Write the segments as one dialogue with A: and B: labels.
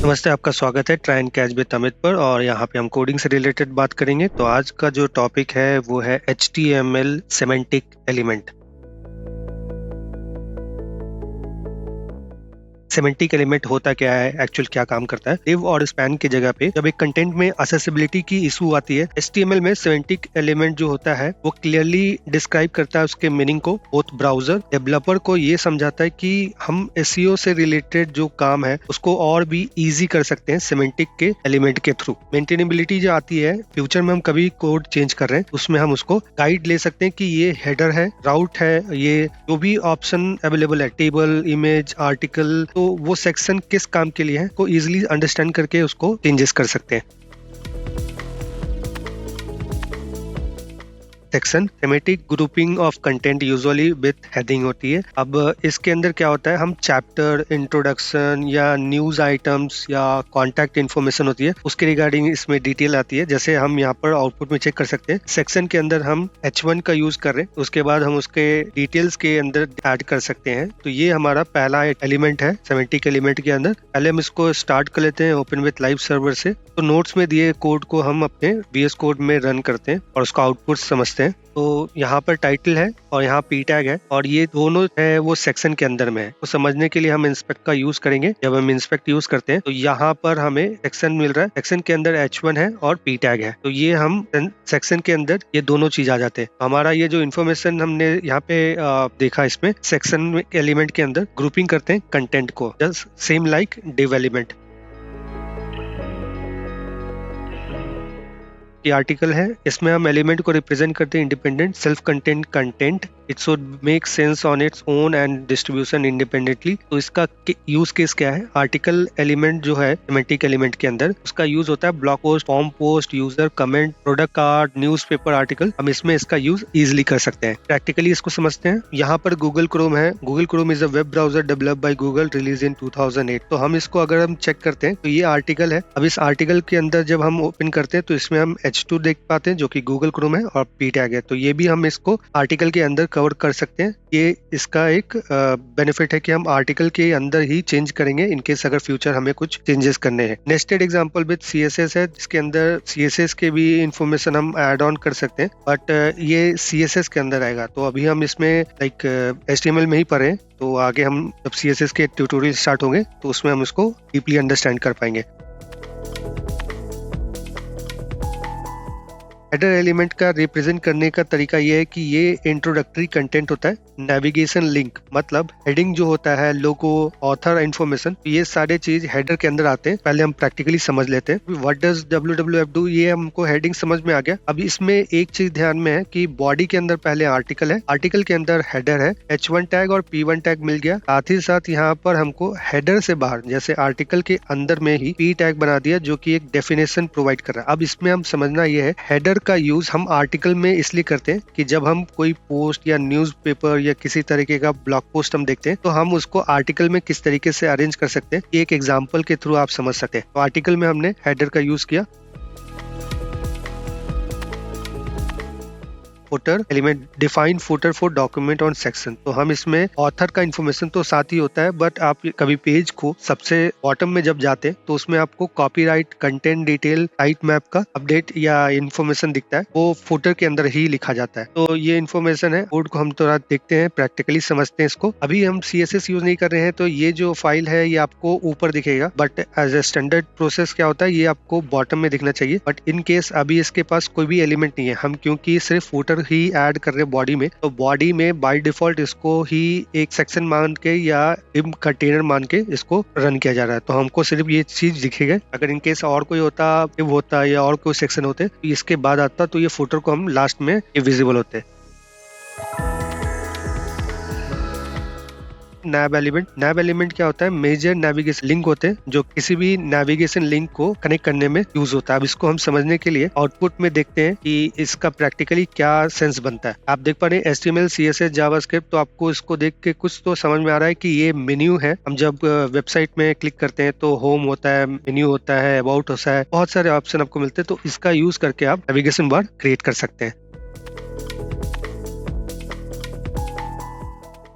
A: नमस्ते, आपका स्वागत है try and catch with Amit पर। और यहाँ पे हम कोडिंग से रिलेटेड बात करेंगे। तो आज का जो टॉपिक है वो है HTML semantic element. Semantic element होता क्या है, एक्चुअल क्या काम करता है। div और स्पैन की जगह पे जब एक कंटेंट में असेसिबिलिटी की इशू आती है, HTML में सेमेंटिक एलिमेंट जो होता है वो क्लियरली डिस्क्राइब करता है उसके मीनिंग को। बोथ ब्राउजर डेवलपर को ये समझाता है कि हम SEO से रिलेटेड जो काम है उसको और भी इजी कर सकते हैं सेमेंटिक के एलिमेंट के थ्रू। मेंटेनेबिलिटी जो आती है, फ्यूचर में हम कभी कोड चेंज कर रहे हैं उसमें हम उसको गाइड ले सकते हैं कि ये हेडर है, राउट है, ये जो भी ऑप्शन अवेलेबल है, टेबल, इमेज, आर्टिकल, तो वो सेक्शन किस काम के लिए है को इजीली अंडरस्टैंड करके उसको चेंजेस कर सकते हैं। Section thematic grouping of content usually with heading होती है। अब इसके अंदर क्या होता है, हम चैप्टर, इंट्रोडक्शन या न्यूज आइटम्स या कॉन्टैक्ट इन्फॉर्मेशन होती है उसके रिगार्डिंग इसमें डिटेल आती है। जैसे हम यहाँ पर आउटपुट में चेक कर सकते हैं, सेक्शन के अंदर हम H1 का यूज कर रहे हैं, उसके बाद हम उसके डिटेल्स के अंदर ऐड कर सकते हैं। तो ये हमारा पहला एलिमेंट है सेमेंटिक एलिमेंट के अंदर। पहले हम इसको स्टार्ट कर लेते हैं ओपन विथ लाइव सर्वर से। तो नोट्स में दिए कोड को हम अपने VS कोड में रन करते हैं और उसका आउटपुट समझते हैं। तो यहाँ पर टाइटल है और यहाँ P टैग है और ये दोनों है वो सेक्शन के अंदर में है। तो समझने के लिए हम इंस्पेक्ट का यूज करेंगे। जब हम इंस्पेक्ट यूज करते हैं तो यहाँ पर हमें सेक्शन मिल रहा है, सेक्शन के अंदर H1 है और P टैग है। तो ये हम सेक्शन के अंदर ये दोनों चीज आ जाते हैं। हमारा ये जो इन्फॉर्मेशन हमने यहाँ पे देखा, इसमें सेक्शन एलिमेंट के अंदर ग्रुपिंग करते हैं कंटेंट को, just same like div element. ये आर्टिकल है, इसमें हम एलिमेंट को रिप्रेजेंट करते हैं independent self content content. It should make sense on its own and distribution independently. तो इसका यूज केस क्या है, आर्टिकल एलिमेंट जो है सेमेंटिक एलिमेंट के अंदर उसका यूज होता है blog post, form post, user comment, product card, newspaper article. हम इसमें इसका यूज इजिली कर सकते हैं। प्रैक्टिकली इसको समझते हैं। यहाँ पर गूगल क्रोम है। Google Chrome is a web browser developed by Google, release इन 2008। तो हम इसको अगर हम चेक करते हैं तो ये आर्टिकल है। अब इस आर्टिकल के अंदर जब हम ओपन करते हैं तो इसमें हम H2 देख पाते हैं जो कि गूगल क्रोम है और P टैग है। तो ये भी हम इसको आर्टिकल के अंदर कवर कर सकते हैं। ये इसका एक बेनिफिट है कि हम आर्टिकल के अंदर ही चेंज करेंगे इनकेस अगर फ्यूचर हमें कुछ चेंजेस करने हैं। नेस्टेड एग्जांपल विद CSS है जिसके अंदर CSS के भी इंफॉर्मेशन हम ऐड ऑन कर सकते हैं, बट ये CSS के अंदर आएगा। तो अभी हम इसमें लाइक HTML में ही पढ़े, तो आगे हम जब CSS के ट्यूटोरियल स्टार्ट होंगे तो उसमें हम इसको डीपली अंडरस्टैंड कर पाएंगे। हेडर एलिमेंट का रिप्रेजेंट करने का तरीका ये है कि ये इंट्रोडक्टरी कंटेंट होता है। नेविगेशन लिंक मतलब हेडिंग जो होता है, लोगो, ऑथर इन्फॉर्मेशन, ये सारे चीज हेडर के अंदर आते हैं। पहले हम प्रैक्टिकली समझ लेते हैं व्हाट डज WWF डू। ये हमको हेडिंग समझ में आ गया। अब इसमें एक चीज ध्यान में है कि बॉडी के अंदर पहले आर्टिकल है, आर्टिकल के अंदर हेडर है, H1 टैग और P1 टैग मिल गया। साथ ही साथ यहाँ पर हमको हेडर से बाहर जैसे आर्टिकल के अंदर में ही P टैग बना दिया जो कि एक डेफिनेशन प्रोवाइड कर रहा है। अब इसमें हम समझना ये है, हेडर का यूज हम आर्टिकल में इसलिए करते हैं कि जब हम कोई पोस्ट या न्यूज़पेपर या किसी तरीके का ब्लॉग पोस्ट हम देखते हैं तो हम उसको आर्टिकल में किस तरीके से अरेंज कर सकते हैं, एक एग्जांपल के थ्रू आप समझ सकते हैं। तो आर्टिकल में हमने हेडर का यूज किया। Footer element define footer for document on section. तो हम इसमें ऑथर का इन्फॉर्मेशन तो साथ ही होता है, बट आप कभी पेज को सबसे बॉटम में जब जाते हैं तो उसमें आपको copyright, content detail, site map का अपडेट या इन्फॉर्मेशन दिखता है, वो फुटर के अंदर ही लिखा जाता है। तो ये इन्फॉर्मेशन है, कोड को हम थोड़ा देखते हैं, प्रैक्टिकली समझते हैं इसको। अभी हम CSS यूज नहीं कर रहे हैं तो ये जो फाइल है ये आपको ऊपर दिखेगा, but as a standard process क्या होता है, ये आपको बॉटम में दिखना चाहिए। बट इन केस अभी इसके पास कोई भी एलिमेंट नहीं है, हम क्योंकि सिर्फ फुटर ही ऐड कर रहे हैं बॉडी में, तो बॉडी में बाय डिफॉल्ट इसको ही एक सेक्शन मान के या डिव कंटेनर मान के इसको रन किया जा रहा है। तो हमको सिर्फ ये चीज दिखेगा। अगर इन केस और कोई होता, डिव होता या और कोई सेक्शन होते तो इसके बाद आता तो ये फुटर को हम लास्ट में विजिबल होते। नैब एलिमेंट क्या होता है, मेजर नेविगेशन लिंक होते हैं जो किसी भी नेविगेशन लिंक को कनेक्ट करने में यूज होता है। अब इसको हम समझने के लिए आउटपुट में देखते हैं कि इसका प्रैक्टिकली क्या सेंस बनता है। आप देख पा रहे हैं HTML, CSS, जावास्क्रिप्ट। तो आपको इसको देख के कुछ तो समझ में आ रहा है कि ये मेन्यू है। हम जब वेबसाइट में क्लिक करते हैं तो होम होता है, मेन्यू होता है, अबाउट होता है, बहुत सारे ऑप्शन आपको मिलते हैं। तो इसका यूज करके आप नेविगेशन बार क्रिएट कर सकते हैं।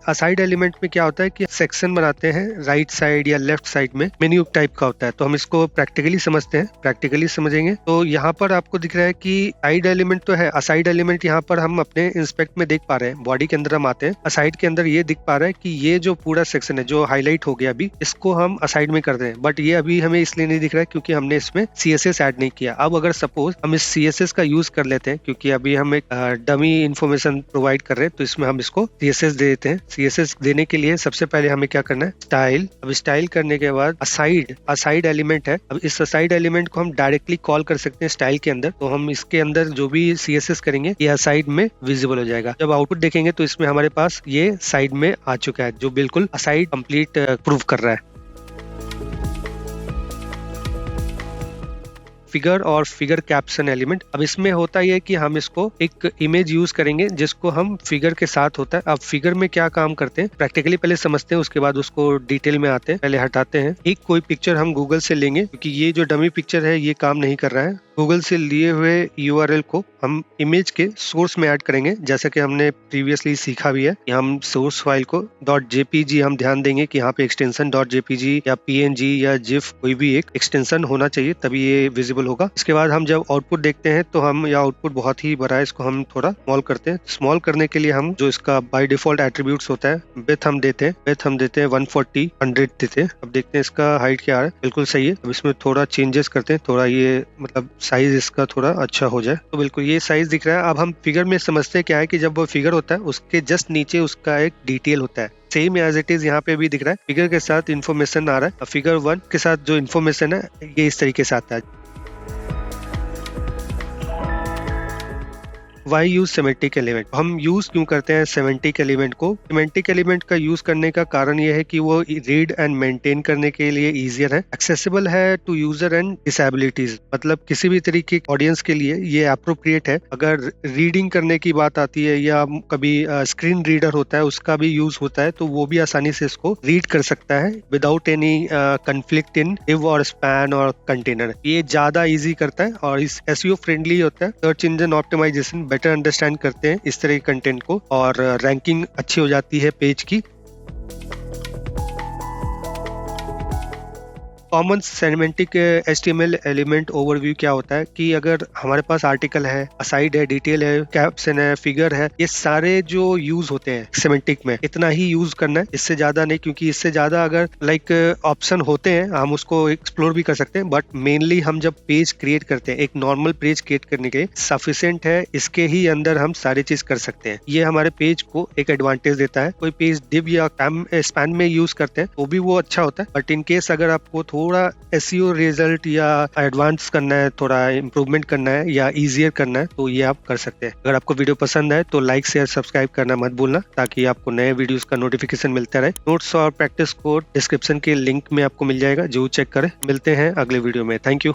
A: असाइड एलिमेंट में क्या होता है कि सेक्शन बनाते हैं राइट साइड या लेफ्ट साइड में, मेन्यू टाइप का होता है। तो हम इसको प्रैक्टिकली समझते हैं, प्रैक्टिकली समझेंगे। तो यहाँ पर आपको दिख रहा है कि साइड एलिमेंट तो है, असाइड एलिमेंट यहाँ पर हम अपने इंस्पेक्ट में देख पा रहे हैं। बॉडी के अंदर हम आते हैं, असाइड के अंदर ये दिख पा रहा है कि ये जो पूरा सेक्शन है जो हाईलाइट हो गया अभी, इसको हम असाइड में कर रहे हैं, बट ये अभी हमें इसलिए नहीं दिख रहा है क्योंकि हमने इसमें CSS ऐड नहीं किया। अब अगर सपोज हम इस CSS का यूज कर लेते हैं, क्योंकि अभी हम एक डमी इंफॉर्मेशन प्रोवाइड कर रहे हैं, तो इसमें हम इसको CSS दे देते हैं। CSS देने के लिए सबसे पहले हमें क्या करना है, स्टाइल। अब स्टाइल करने के बाद असाइड एलिमेंट है। अब इस असाइड एलिमेंट को हम डायरेक्टली कॉल कर सकते हैं स्टाइल के अंदर। तो हम इसके अंदर जो भी CSS करेंगे ये असाइड में विजिबल हो जाएगा। जब आउटपुट देखेंगे तो इसमें हमारे पास ये साइड में आ चुका है, जो बिल्कुल असाइड कंप्लीट प्रूव कर रहा है। फिगर और फिगर कैप्शन एलिमेंट, अब इसमें होता यह है कि हम इसको एक इमेज यूज करेंगे जिसको हम फिगर के साथ होता है। अब फिगर में क्या काम करते हैं प्रैक्टिकली पहले समझते हैं, उसके बाद उसको डिटेल में आते हैं। पहले हटाते हैं, एक कोई पिक्चर हम गूगल से लेंगे, क्योंकि ये जो डमी पिक्चर है ये काम नहीं कर रहा है। गूगल से लिए हुए URL को हम इमेज के सोर्स में ऐड करेंगे, जैसा कि हमने प्रीवियसली सीखा भी है कि हम सोर्स फाइल को .jpg हम ध्यान देंगे कि यहाँ पे एक्सटेंशन .jpg या PNG या GIF कोई भी एक एक्सटेंशन होना चाहिए, तभी ये विजिबल होगा। इसके बाद हम जब आउटपुट देखते हैं तो हम या आउटपुट बहुत ही बड़ा है, इसको हम थोड़ा स्मॉल करते हैं। स्मॉल करने के लिए हम जो इसका बाय डिफॉल्ट एट्रीब्यूट्स होता है, विड्थ हम देते हैं 140 100 देते हैं। अब देखते हैं इसका हाइट क्या है, बिल्कुल सही है। अब इसमें थोड़ा चेंजेस करते हैं, थोड़ा ये मतलब साइज इसका थोड़ा अच्छा हो जाए। तो बिल्कुल ये साइज दिख रहा है। अब हम फिगर में समझते क्या है कि जब वो फिगर होता है उसके जस्ट नीचे उसका एक डिटेल होता है, सेम एज इट इज यहाँ पे भी दिख रहा है। फिगर के साथ इन्फॉर्मेशन आ रहा है, फिगर 1 के साथ जो इन्फॉर्मेशन है ये इस तरीके से आता है। वाई यूज सेमेंटिक एलिमेंट, हम यूज क्यों करते हैं सेमेंटिक एलिमेंट को? सेमेंटिक एलिमेंट का यूज करने का कारण यह है कि वो रीड एंड मेंटेन करने के लिए इजियर है, एक्सेसिबल है टू यूजर एंड डिसेबिलिटीज, मतलब किसी भी तरीके ऑडियंस के लिए ये अप्रोप्रिएट है। अगर रीडिंग करने की बात आती है या कभी स्क्रीन रीडर होता है उसका भी यूज होता है, तो वो भी आसानी से इसको रीड कर सकता है विदाउट एनी कंफ्लिक्ट इन div और स्पैन और कंटेनर। ये ज्यादा इजी करता है और इस SEO फ्रेंडली होता है। Search engine optimisation better understand करते हैं इस तरह के कंटेंट को और रैंकिंग अच्छी हो जाती है पेज की। Common semantic HTML element overview क्या होता है कि अगर हमारे पास आर्टिकल है, असाइड है, डिटेल है, कैप्शन है, फिगर है, ये सारे जो यूज होते हैं सेमेंटिक में इतना ही यूज करना है, इससे ज्यादा नहीं। क्योंकि इससे ज्यादा अगर लाइक ऑप्शन होते हैं हम उसको एक्सप्लोर भी कर सकते हैं, बट मेनली हम जब पेज क्रिएट करते हैं, एक नॉर्मल पेज क्रिएट करने के सफिशिएंट है, इसके ही अंदर हम सारी चीज कर सकते हैं। ये हमारे पेज को एक एडवांटेज देता है। कोई पेज डिव या स्पैन में यूज करते हैं तो भी वो अच्छा होता है, बट इन केस अगर आपको थोड़ा SEO रिजल्ट या एडवांस करना है, थोड़ा इंप्रूवमेंट करना है या इजियर करना है, तो ये आप कर सकते हैं। अगर आपको वीडियो पसंद आए तो लाइक शेयर सब्सक्राइब करना मत भूलना, ताकि आपको नए वीडियोस का नोटिफिकेशन मिलता रहे। नोट्स और प्रैक्टिस कोड डिस्क्रिप्शन के लिंक में आपको मिल जाएगा, जरूर चेक करें। मिलते हैं अगले वीडियो में। Thank you.